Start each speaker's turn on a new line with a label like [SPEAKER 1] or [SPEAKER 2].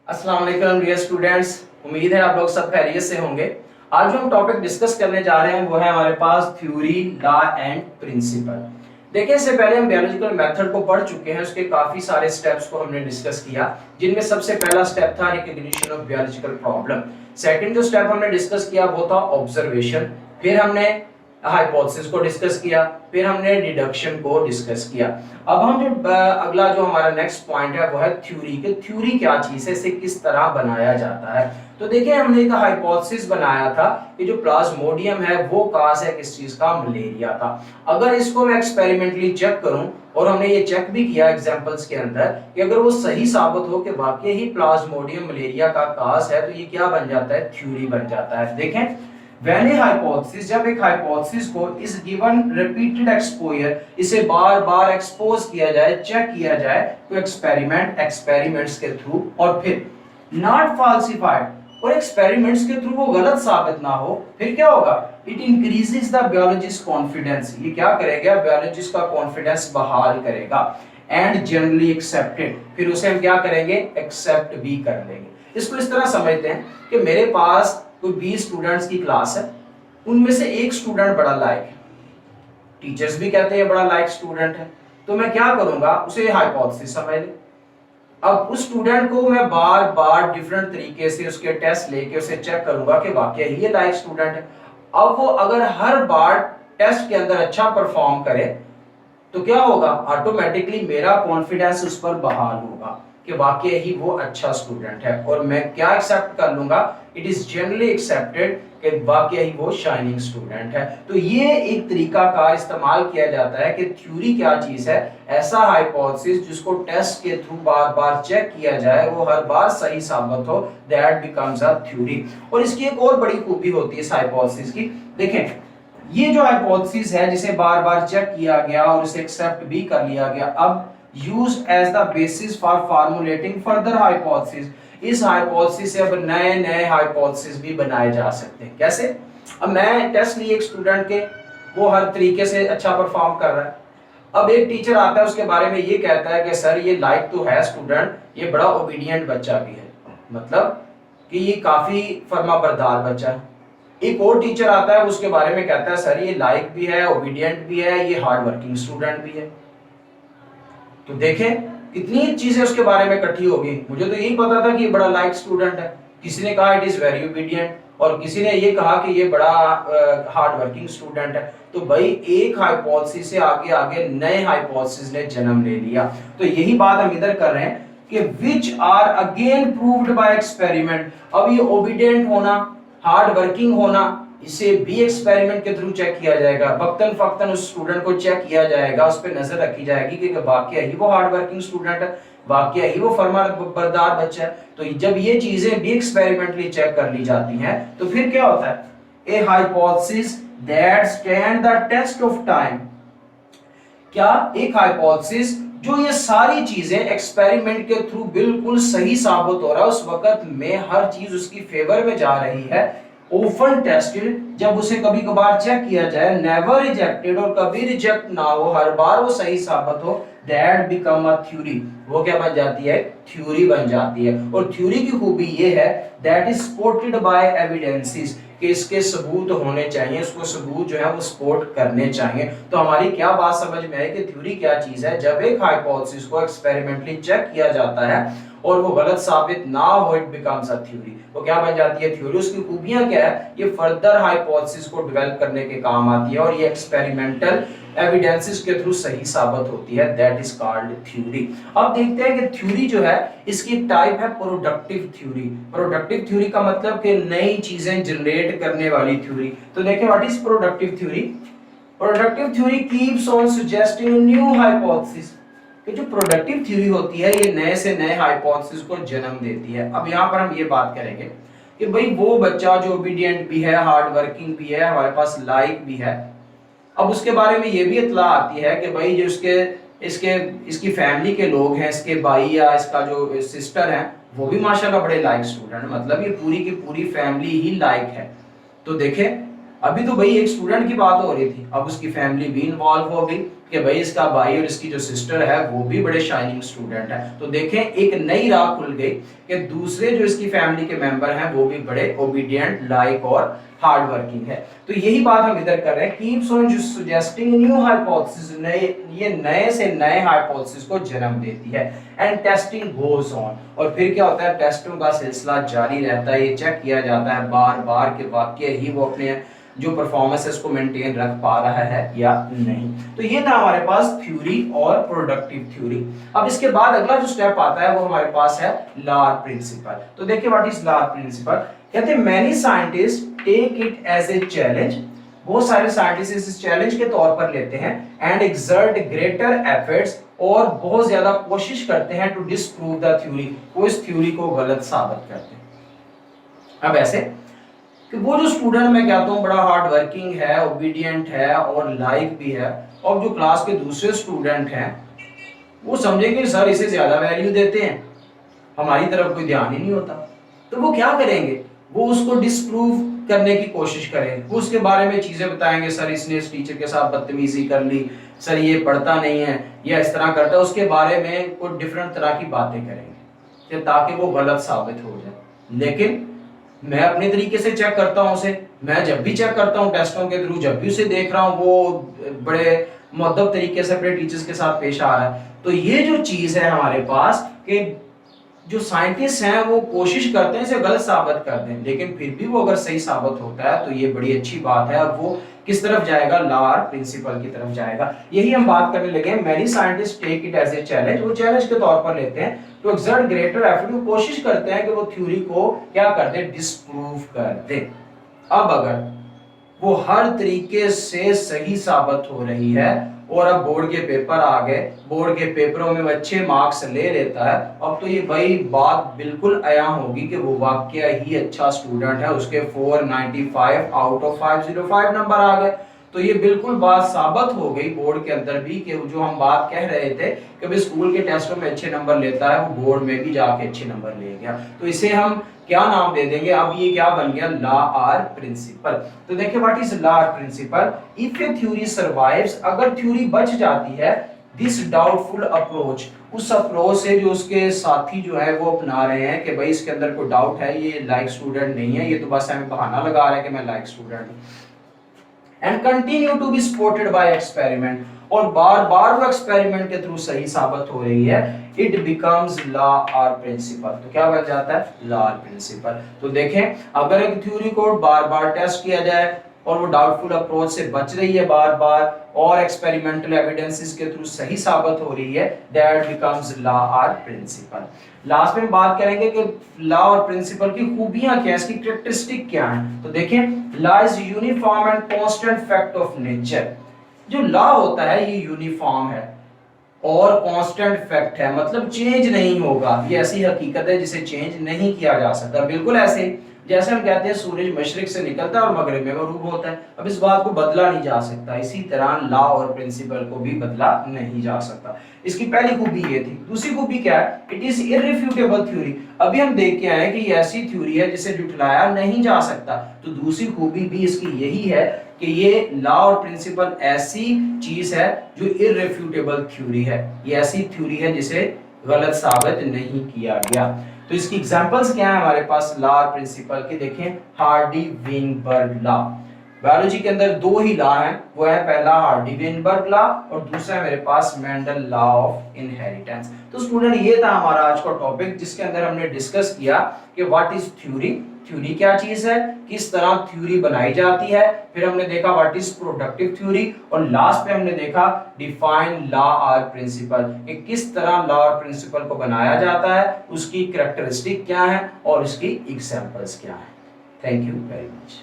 [SPEAKER 1] अस्सलाम वालेकुम dear students. उम्मीद है आप लोग सब खैरियत से होंगे। आज जो हम टॉपिक डिस्कस करने जा रहे हैं वो है हमारे पास थ्योरी, लॉ एंड प्रिंसिपल। देखिए, इससे पहले हम बायोलॉजिकल मेथड को पढ़ चुके हैं, उसके काफी सारे स्टेप्स को हमने डिस्कस किया, जिनमें सबसे पहला स्टेप था recognition of biological problem. Second जो स्टेप हमने डिस्कस किया वो था ऑब्जर्वेशन। फिर हमने हाइपोथेसिस को डिस्कस किया, फिर हमने डिडक्शन को डिस्कस किया। अब हम जो अगला जो हमारा नेक्स्ट पॉइंट है वो है थ्योरी। कि थ्योरी क्या चीज है, इसे किस तरह बनाया जाता है। तो देखिए, हमने एक हाइपोथेसिस बनाया था कि जो प्लाज्मोडियम है वो काज है किस चीज का, मलेरिया का। अगर इसको मैं एक्सपेरिमेंटली चेक करूं, और हमने ये चेक भी किया एग्जांपल्स के अंदर, कि अगर वो सही साबित हो कि वाकई ही प्लाज्मोडियम मलेरिया का काज है, तो ये क्या बन जाता है, थ्योरी बन जाता है। देखें, when a hypothesis, जब एक हाइपोथेसिस को इस गिवन रिपीटेड एक्सपोजर, इसे बार बार एक्सपोज किया जाए, चेक किया जाए, तो एक्सपेरिमेंट्स के थ्रू, और फिर नॉट फाल्सिफाइड, और एक्सपेरिमेंट्स के थ्रू वो गलत साबित ना हो, फिर क्या होगा, it increases the biologist confidence. ये क्या करेगा, बायोलॉजिस्ट का कॉन्फिडेंस बहाल करेगा। एंड जनरली एक्सेप्टेड, फिर उसे हम क्या करेंगे, एक्सेप्ट भी कर लेंगे। इसको इस तरह समझते हैं कि मेरे पास कोई 20 स्टूडेंट्स की क्लास है, उनमें से एक स्टूडेंट बड़ा लायक है, टीचर्स भी कहते हैं बड़ा लायक स्टूडेंट है, तो मैं क्या करूंगा, उसे हाइपोथेसिस समझ ले। अब उस स्टूडेंट को मैं बार बार डिफरेंट तरीके से उसके टेस्ट लेके उसे चेक करूंगा कि वाकई ये लायक स्टूडेंट है। अब वो अगर हर बार टेस्ट के अंदर अच्छा परफॉर्म करे, तो क्या होगा, ऑटोमेटिकली मेरा कॉन्फिडेंस उस पर बहाल होगा कि वाकई ही वो अच्छा स्टूडेंट है, और मैं क्या एक्सेप्ट कर लूंगा, इट इज जनरली एक्सेप्टेड कि वाकई ही वो शाइनिंग स्टूडेंट है। तो ये एक तरीका का इस्तेमाल किया जाता है कि थ्योरी क्या चीज है, ऐसा हाइपोथेसिस जिसको टेस्ट के थ्रू बार बार चेक किया जाए, वो हर बार सही साबित हो, दैट बिकम्स अ थ्योरी। और इसकी एक और बड़ी खूबी होती है इस हाइपोथेसिस की। देखें, ये जो हाइपोथेसिस है जिसे बार बार चेक किया गया और उसे एक्सेप्ट भी कर लिया गया, अब used as the basis for formulating further hypothesis. इस हाइपोथेसिस से अब नए नए हाइपोथेसिस भी बनाए जा सकते हैं। कैसे, अब मैं टेस्ट लिए एक स्टूडेंट के, वो हर तरीके से अच्छा परफॉर्म कर रहा है। अब एक टीचर आता है, उसके बारे में ये कहता है कि सर ये लायक तो है स्टूडेंट, ये बड़ा ओबीडिएंट बच्चा भी है, मतलब कि ये काफी फर्माबरदार बच्चा है। एक और टीचर आता है, उसके बारे में कहता है सर ये लायक भी है, ओबीडिएंट भी है, ये हार्ड वर्किंग स्टूडेंट भी है। तो देखें कितनी चीजें उसके बारे में इकट्ठी होगी। मुझे तो यही पता था कि ये बड़ा लाइक स्टूडेंट है, किसी ने कहा इट इज वेरी ओबीडिएंट, और किसी ने ये कहा कि ये बड़ा हार्ड वर्किंग स्टूडेंट है। तो भाई एक हाइपोथेसिस से आगे आगे नए हाइपोथेसिस ने जन्म ले लिया। तो यही बात हम इधर कर रहे हैं कि which are again proved by experiment. अब ये ओबीडिएंट होना, हार्ड वर्किंग होना, इसे भी एक्सपेरिमेंट के थ्रू चेक किया जाएगा। वक्तन फक्तन उस स्टूडेंट को चेक किया जाएगा, उस पर नजर रखी जाएगी कि वाकई ही वो हार्ड वर्किंग स्टूडेंट है, वाकई ही वो फर्माबरदार बच्चा है। तो जब ये चीजें भी एक्सपेरिमेंटली चेक कर ली जाती हैं, तो फिर क्या होता है, a hypothesis that stand the test of time. क्या, एक हाइपोथेसिस जो ये सारी चीजें एक्सपेरिमेंट के थ्रू बिल्कुल सही साबित हो रहा है, उस वक्त में हर चीज उसकी फेवर में जा रही है, ऑफन टेस्टेड, जब उसे कभी कभार चेक किया जाए, नेवर रिजेक्टेड, और कभी रिजेक्ट ना हो, हर बार वो सही साबित हो, दैट बिकम अ थ्योरी। वो क्या बन जाती है, थ्योरी बन जाती है। और थ्योरी की खूबी ये है, that is supported by evidences, कि इसके सबूत होने चाहिए, उसको सबूत जो है वो सपोर्ट करने चाहिए। तो हमारी क्या बात समझ में आई कि थ्योरी क्या चीज है, जब एक हाइपोथेसिस को एक्सपेरिमेंटली चेक किया जाता है और वो गलत साबित ना हो, इट बिकम्स अ थ्योरी। वो क्या बन जाती है, थ्योरी। उसकी खूबियां क्या है, ये फर्दर हाइपोथेसिस को डेवलप करने के काम आती है, और ये एक्सपेरिमेंटल एविडेंसेस के थ्रू सही साबित होती है, दैट इज कॉल्ड थ्योरी। अब देखते हैं कि थ्योरी जो है, इसकी टाइप है प्रोडक्टिव थ्योरी। प्रोडक्टिव थ्योरी का मतलब कि नई चीजें जनरेट करने वाली थ्योरी। तो देखें, what is productive theory. Productive theory keeps on suggesting new hypothesis. कि जो प्रोडक्टिव थ्योरी होती है, ये नए से नए हाइपोथेसिस को जन्म देती है। अब यहाँ पर हम ये बात करेंगे कि भाई वो बच्चा जो ओबीडिएंट भी है, हार्ड वर्किंग भी है, हमारे पास लाइक भी है, अब उसके बारे में ये भी इत्तला आती है कि भाई जो इसके इसके इसकी फैमिली के लोग हैं, इसके भाई या इसका जो सिस्टर है, वो भी माशाल्लाह बड़े लायक स्टूडेंट, मतलब ये पूरी की पूरी फैमिली ही लायक है। तो देखें, अभी तो भाई एक स्टूडेंट की बात हो रही थी, अब उसकी फैमिली भी इन्वॉल्व हो गई, कि भाई इसका भाई और इसकी जो सिस्टर है वो भी बड़े शाइनिंग स्टूडेंट है। तो देखें एक नई राह खुल गई कि दूसरे जो इसकी फैमिली के मेंबर हैं वो भी बड़े ओबीडिएंट, लाइक और हार्ड वर्किंग है। तो यही बात हम इधर कर रहे हैं, keeps on suggesting new hypothesis, ये नए से नए हाइपोथेसिस को जन्म देती है। एंड टेस्टिंग गोज ऑन, और फिर क्या होता है, टेस्टों का सिलसिला जारी रहता है, ये चेक किया जाता है बार बार कि वाकई ही वो अपने जो परफॉर्मेंस है उसको मेंटेन रख पा रहा है या नहीं। तो ये था हमारे पास थ्योरी और प्रोडक्टिव थ्योरी। अब इसके बाद अगला जो स्टेप आता है वो हमारे पास है लार प्रिंसिपल। तो देखिए व्हाट इज लार प्रिंसिपल। कहते हैं many scientist take it as a challenge, बहुत सारे साइंटिस्ट इस चैलेंज के तौर पर लेते हैं, एंड एक्सर्ट ग्रेटर एफर्ट्स, और बहुत ज्यादा कोशिश करते हैं टू डिस्प्रूव द थ्योरी, वो इस थ्योरी को गलत साबित करते हैं। अब ऐसे कि वो जो स्टूडेंट मैं कहता हूँ बड़ा हार्ड वर्किंग है, ओबीडिएंट है और लाइक भी है, और जो क्लास के दूसरे स्टूडेंट हैं वो समझेंगे सर इसे ज्यादा वैल्यू देते हैं, हमारी तरफ कोई ध्यान ही नहीं होता। तो वो क्या करेंगे, वो उसको डिस्प्रूव करने की कोशिश करेंगे, वो उसके बारे में चीजें बताएंगे, सर इसने इस टीचर के साथ बदतमीजी कर ली, सर ये पढ़ता नहीं है या इस तरह करता है, उसके बारे में कोई डिफरेंट तरह की बातें करेंगे ताकि वो गलत साबित हो जाए। लेकिन मैं अपने तरीके से चेक करता हूं उसे, मैं जब भी चेक करता हूं टेस्टों के थ्रू, जब भी उसे देख रहा हूं वो बड़े मुअद्दब तरीके से अपने टीचर्स के साथ पेश आ रहा है। तो ये जो चीज है हमारे पास कि जो साइंटिस्ट हैं वो कोशिश करते हैं इसे गलत साबित कर दें, लेकिन फिर भी वो अगर सही साबित होता है तो ये बड़ी अच्छी बात है। अब वो किस तरफ जाएगा, लार प्रिंसिपल की तरफ जाएगा। यही हम बात करने लगे। Many scientist take it as a challenge, वो चैलेंज के तौर पर लेते हैं, तो एक्सर्ट ग्रेटर एफर्ट, वो कोशिश करते हैं कि वो थ्योरी को क्या कर दे, डिस्प्रूव कर दे। अब अगर वो हर तरीके से सही साबित हो रही है और अब बोर्ड के पेपर आ गए, बोर्ड के पेपरों में वो अच्छे मार्क्स ले लेता है, अब तो ये भाई बात बिल्कुल आया होगी कि वो वाकई ही अच्छा स्टूडेंट है, उसके 495 आउट ऑफ 505 नंबर आ गए। तो ये बिल्कुल बात साबित हो गई बोर्ड के अंदर भी कि जो हम बात कह रहे थे कि भाई स्कूल के टेस्टों में अच्छे नंबर लेता है, वो बोर्ड में भी जाके अच्छे नंबर ले गया। तो इसे हम क्या नाम दे देंगे, अब ये क्या बन गया, लार प्रिंसिपल। तो देखिए व्हाट इज लार principle. If a theory survives, अगर थ्योरी बच जाती है, दिस डाउटफुल अप्रोच, उस अप्रोच से जो उसके साथी जो है वो अपना रहे हैं कि भाई इसके अंदर कोई डाउट है, ये लाइक स्टूडेंट नहीं है, ये तो बस हमें बहाना लगा रहा है कि मैं लाइक स्टूडेंट हूं, and continue to be supported by experiment, और बार बार वो एक्सपेरिमेंट के थ्रू सही साबित हो रही है, इट बिकम्स लॉ और प्रिंसिपल। तो क्या बन जाता है, लॉ प्रिंसिपल। तो देखें अगर एक थ्योरी को बार बार टेस्ट किया जाए और वो डाउटफुल अप्रोच से बच रही है बार बार, और एक्सपेरिमेंटल एविडेंसेस के थ्रू सही साबित हो रही है, दैट बिकम्स लॉ और प्रिंसिपल। लास्ट में बात करेंगे कि लॉ और प्रिंसिपल की खूबियां क्या है, इसकी कैरेक्टरिस्टिक क्या है। तो देखें law is uniform and constant fact of nature. जो लॉ होता है ये यूनिफॉर्म है और कांस्टेंट फैक्ट है, मतलब चेंज नहीं होगा, ये ऐसी हकीकत है जिसे चेंज नहीं किया जा सकता। बिल्कुल ऐसे जैसे हम कहते हैं सूरज मशरिक से निकलता है और मगरिब में गरूब होता है, अब इस बात को बदला नहीं जा सकता, इसी तरह लॉ और प्रिंसिपल को भी बदला नहीं जा सकता। इसकी पहली खूबी ये थी। दूसरी खूबी क्या है, इट इज इररिफ्यूटेबल थ्योरी। अभी हम देख के आए कि ये ऐसी थ्योरी है जिसे झुठलाया नहीं जा सकता, तो दूसरी खूबी भी इसकी यही है कि ये लॉ और प्रिंसिपल ऐसी चीज है जो इररिफ्यूटेबल थ्योरी है, ये ऐसी थ्योरी है जिसे गलत साबित नहीं किया गया। तो इसकी एग्जांपल्स क्या है हमारे पास लॉ और प्रिंसिपल की, देखें हार्डी वेनबर्ग लॉ। बायोलॉजी के अंदर दो ही लॉ हैं, वो है पहला हार्डी वेनबर्ग लॉ और दूसरा है मेरे पास मेंडल लॉ ऑफ इनहेरिटेंस। तो स्टूडेंट ये था हमारा आज का टॉपिक जिसके अंदर हमने डिस्कस किया कि व्हाट इज थ्योरी, थ्योरी क्या चीज है, किस तरह थ्योरी बनाई जाती है, फिर हमने देखा व्हाट इज प्रोडक्टिव थ्योरी, और लास्ट में हमने देखा डिफाइन लॉ और प्रिंसिपल, कि किस तरह लॉ और प्रिंसिपल को बनाया जाता है, उसकी कैरेक्टरिस्टिक क्या है और उसकी एग्जांपल्स क्या है। Thank you very much.